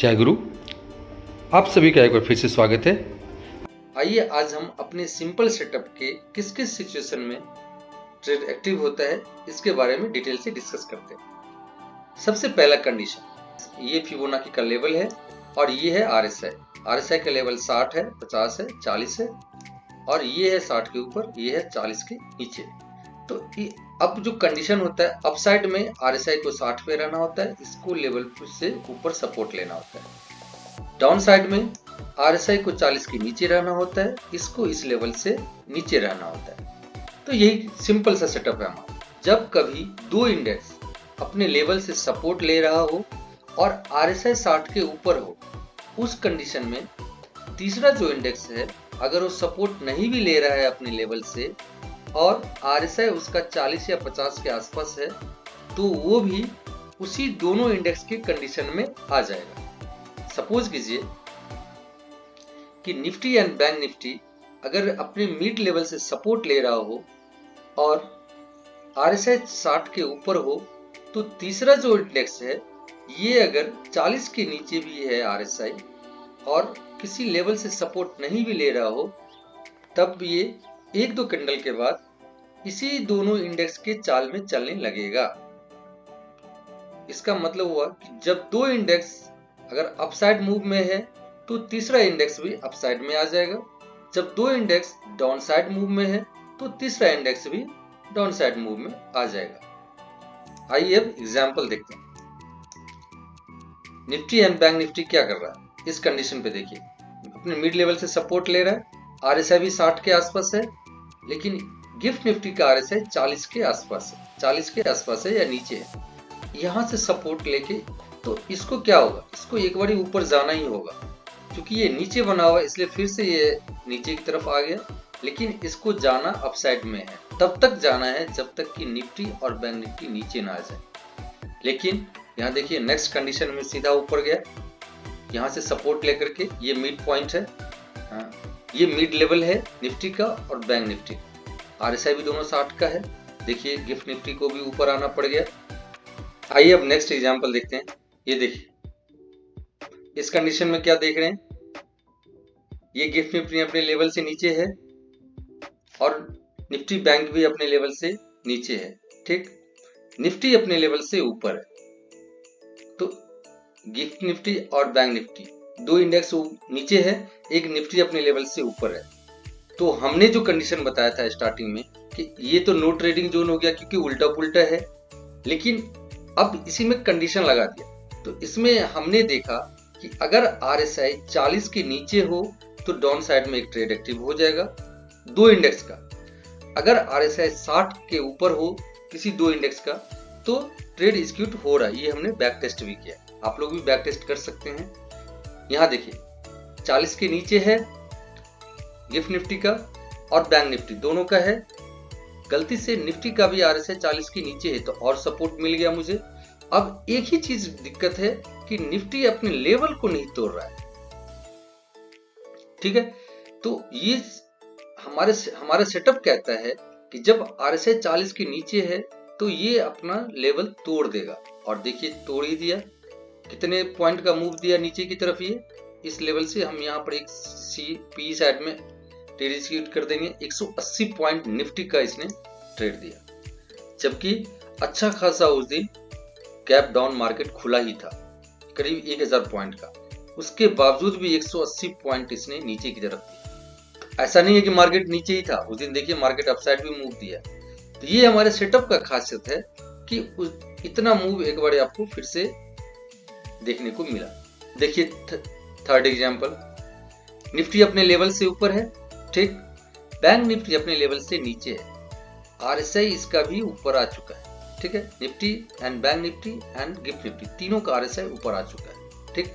जय गुरु। आप सभी का एक बार फिर से स्वागत है। आइए आज हम अपने सिंपल सेटअप के किस किस सिचुएशन में ट्रेड एक्टिव होता है इसके बारे में डिटेल से डिस्कस करते हैं। सबसे पहला कंडीशन, ये फिबोनाची का लेवल है और ये है आरएसआई। आरएसआई का लेवल 60 है, 50 है, 40 है और ये है 60 के ऊपर, ये है 40 के नीचे। तो अब जो कंडीशन होता है, अपसाइड में आरएसआई को 60 पे रहना होता है, इसको लेवल से ऊपर सपोर्ट लेना होता है। डाउन साइड में आरएसआई को 40 के नीचे रहना होता है, इसको इस लेवल से नीचे रहना होता है। तो यही सिंपल सा सेटअप है हमारा। जब कभी दो इंडेक्स अपने लेवल से सपोर्ट ले रहा हो और आरएसआई 60 के ऊपर हो, उस कंडीशन में तीसरा जो इंडेक्स है अगर वो सपोर्ट नहीं भी ले रहा है अपने लेवल से और आरएसआई उसका 40 या 50 के आसपास है, तो वो भी उसी दोनों इंडेक्स के कंडीशन में आ जाएगा। सपोज कीजिए कि निफ्टी एंड बैंक निफ्टी अगर अपने मिड लेवल से सपोर्ट ले रहा हो और आरएसआई 60 के ऊपर हो, तो तीसरा जो इंडेक्स है ये अगर 40 के नीचे भी है आरएसआई और किसी लेवल से सपोर्ट नहीं भी ले रहा हो, तब ये एक दो कैंडल के बाद इसी दोनों इंडेक्स के चाल में चलने लगेगा। इसका मतलब हुआ कि जब दो इंडेक्स अगर अपसाइड मूव में है तो तीसरा इंडेक्स भी अपसाइड में आ जाएगा। जब दो इंडेक्स डाउन साइड मूव में है तो तीसरा इंडेक्स भी डाउन साइड मूव में आ जाएगा। आइए अब एग्जांपल देखते हैं। निफ्टी एंड बैंक निफ्टी क्या कर रहा है इस कंडीशन पे देखिए। अपने मिड लेवल से सपोर्ट ले रहा है, आरएसआई भी 60 के आसपास है, लेकिन गिफ्ट निफ्टी का आरएसआई 40 के आसपास है, 40 के आसपास है या नीचे है। यहां से सपोर्ट लेके तो इसको क्या होगा, इसको एक बार ऊपर जाना ही होगा। क्योंकि ये नीचे बना हुआ है इसलिए फिर से ये नीचे की तरफ आ गया, लेकिन इसको जाना अपसाइड में है। तब तक जाना है जब तक कि निफ्टी और बैंक निफ्टी नीचे ना आ जाए। लेकिन यहाँ देखिए नेक्स्ट कंडीशन में सीधा ऊपर गया, यहाँ से सपोर्ट लेकर के ये मिड पॉइंट है, ये मिड लेवल है निफ्टी का और बैंक निफ्टी। आरएसआई भी दोनों 60 का है। देखिए गिफ्ट निफ्टी को भी ऊपर आना पड़ गया। आइए अब नेक्स्ट एग्जांपल देखते हैं। ये देखिए इस कंडीशन में क्या देख रहे हैं, ये गिफ्ट निफ्टी अपने लेवल से नीचे है और निफ्टी बैंक भी अपने लेवल से नीचे है। ठीक, निफ्टी अपने लेवल से ऊपर है। तो गिफ्ट निफ्टी और बैंक निफ्टी दो इंडेक्स नीचे है, एक निफ्टी अपने लेवल से ऊपर है। तो हमने जो कंडीशन बताया था स्टार्टिंग में कि ये तो नो ट्रेडिंग जोन हो गया क्योंकि उल्टा पुल्टा है, लेकिन अब इसी में कंडीशन लगा दिया। तो इसमें हमने देखा कि अगर आरएसआई 40 के नीचे हो तो डाउन साइड में एक ट्रेड एक्टिव हो जाएगा दो इंडेक्स का। अगर आरएसआई 60 के ऊपर हो किसी दो इंडेक्स का तो ट्रेड एग्जीक्यूट हो रहा है। ये हमने बैक टेस्ट भी किया, आप लोग भी बैक टेस्ट कर सकते हैं। यहाँ देखिए 40 के नीचे है गिफ्ट निफ्टी का और बैंक निफ्टी दोनों का है। गलती से निफ्टी का भी आरएसआई 40 के नीचे है तो और सपोर्ट मिल गया मुझे। अब एक ही चीज दिक्कत है कि निफ्टी अपने लेवल को नहीं तोड़ रहा है। ठीक है, तो ये हमारा सेटअप कहता है कि जब आरएसआई 40 के नीचे है तो ये अपना लेवल तोड़ देगा। और देखिए तोड़ ही दिया। कितने पॉइंट का मूव दिया नीचे की तरफ, ये इस लेवल से हम यहाँ पर एक पी साइड में ट्रेड एग्जीक्यूट कर देंगे। 180 पॉइंट निफ्टी का इसने ट्रेड दिया, जबकि अच्छा खासा उस दिन गैप डाउन मार्केट खुला ही था करीब 1000 पॉइंट का। उसके बावजूद भी 180 पॉइंट इसने नीचे की तरफ दिया। ऐसा नहीं है कि मार्केट नीचे ही था उस दिन, देखिए मार्केट अपसाइड भी मूव दिया। तो ये हमारे सेटअप का खासियत है कि इतना मूव एक बार आपको फिर से देखने को मिला। देखिए थर्ड एग्जांपल, निफ्टी अपने लेवल से ऊपर है, ठीक, बैंक निफ्टी अपने लेवल से नीचे है, आरएसआई इसका भी ऊपर आ चुका है। ठीक है, Nifty and bank Nifty and gift Nifty तीनों का आरएसआई ऊपर आ चुका है। ठीक,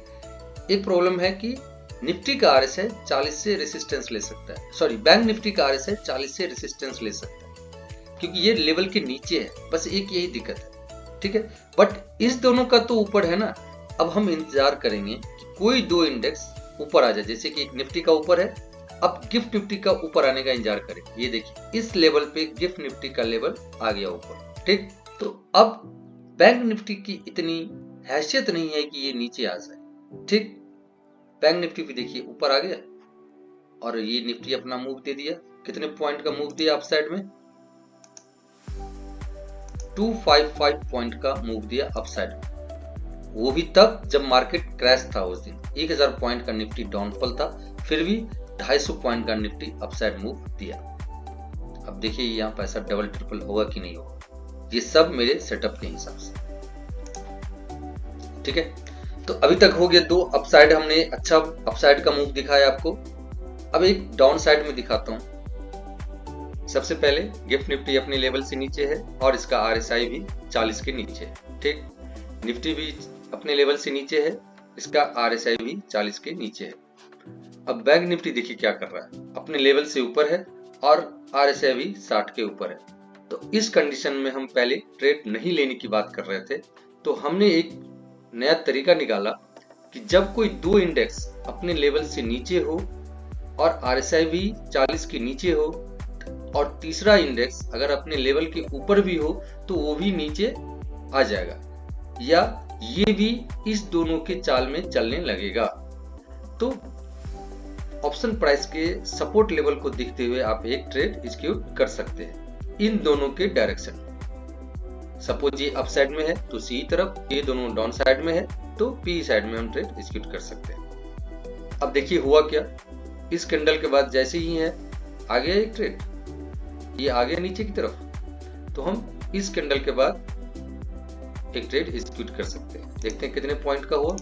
एक प्रॉब्लम है कि निफ्टी का आरएसआई 40 से रेसिस्टेंस ले सकता है, सॉरी बैंक निफ्टी का आरएसआई 40 से रेसिस्टेंस ले सकता है क्योंकि ये लेवल के नीचे है। बस एक यही दिक्कत है। ठीक है, बट इस दोनों का तो ऊपर है ना। अब हम इंतजार करेंगे कि कोई दो इंडेक्स ऊपर आ जाए, जैसे कि एक निफ्टी का ऊपर है, अब गिफ्ट निफ्टी का ऊपर आने का इंतजार करें। ये देखिए इस लेवल पे गिफ्ट निफ्टी का लेवल आ गया ऊपर। ठीक, तो अब बैंक निफ्टी की इतनी हैसियत नहीं है कि ये नीचे आ जाए। ठीक, बैंक निफ्टी भी देखिए ऊपर आ गया और ये निफ्टी अपना मूव दे दिया। कितने पॉइंट का मूव दिया अपसाइड में? 255 पॉइंट का मूव दिया अपसाइड में, वो भी तब जब मार्केट क्रैश था। उस दिन 1000 पॉइंट का निफ्टी डाउनफॉल था, फिर भी 250 पॉइंट का निफ्टी अपसाइड मूव दिया। अब देखिए यहाँ पैसा डबल ट्रिपल होगा कि नहीं होगा, ये सब मेरे सेटअप के हिसाब से। ठीक है, तो अभी तक हो गया 2 अपसाइड, हमने अच्छा अपसाइड का मूव दिखाया आपको। अब एक डाउन साइड में दिखाता हूं। सबसे पहले गिफ्ट निफ्टी अपने लेवल से नीचे है और इसका आरएसआई भी 40 के नीचे है। ठीक, निफ्टी भी अपने लेवल से नीचे है, इसका आरएसआई भी 40 के नीचे है। अब बैंक निफ्टी देखिए क्या कर रहा है, अपने लेवल से ऊपर है और आरएसआई भी 60 के ऊपर है। तो इस कंडीशन में हम पहले ट्रेड नहीं लेने की बात कर रहे थे, तो हमने एक नया तरीका निकाला कि जब कोई 2 इंडेक्स अपने लेवल से नीचे हो और आरएसआई भी 40 के नीचे हो और तीसरा इंडेक्स अगर अपने लेवल के ऊपर भी हो तो वो भी नीचे आ जाएगा, या ये भी इस दोनों के चाल में चलने लगेगा। तो ऑप्शन प्राइस के सपोर्ट लेवल को देखते हुए आप एक ट्रेड एग्जीक्यूट कर सकते हैं इन दोनों के डायरेक्शन। सपोज ये अप साइड में है तो सी तरफ, ये दोनों डाउन साइड में है तो पी साइड में हम ट्रेड एग्जीक्यूट कर सकते हैं। अब देखिए हुआ क्या, इस कैंडल के बाद जैसे ही है आ गया एक ट्रेड, ये आ गया नीचे की तरफ, तो हम इस कैंडल के बाद एक ट्रेड एग्जीक्यूट कर सकते हैं। देखते हैं कितने पॉइंट का हुआ,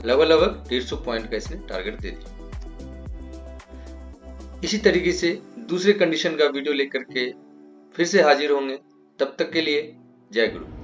लगभग 150 पॉइंट का इसने टारगेट दे दिया। इसी तरीके से दूसरे कंडीशन का वीडियो लेकर के फिर से हाजिर होंगे, तब तक के लिए जय गुरु।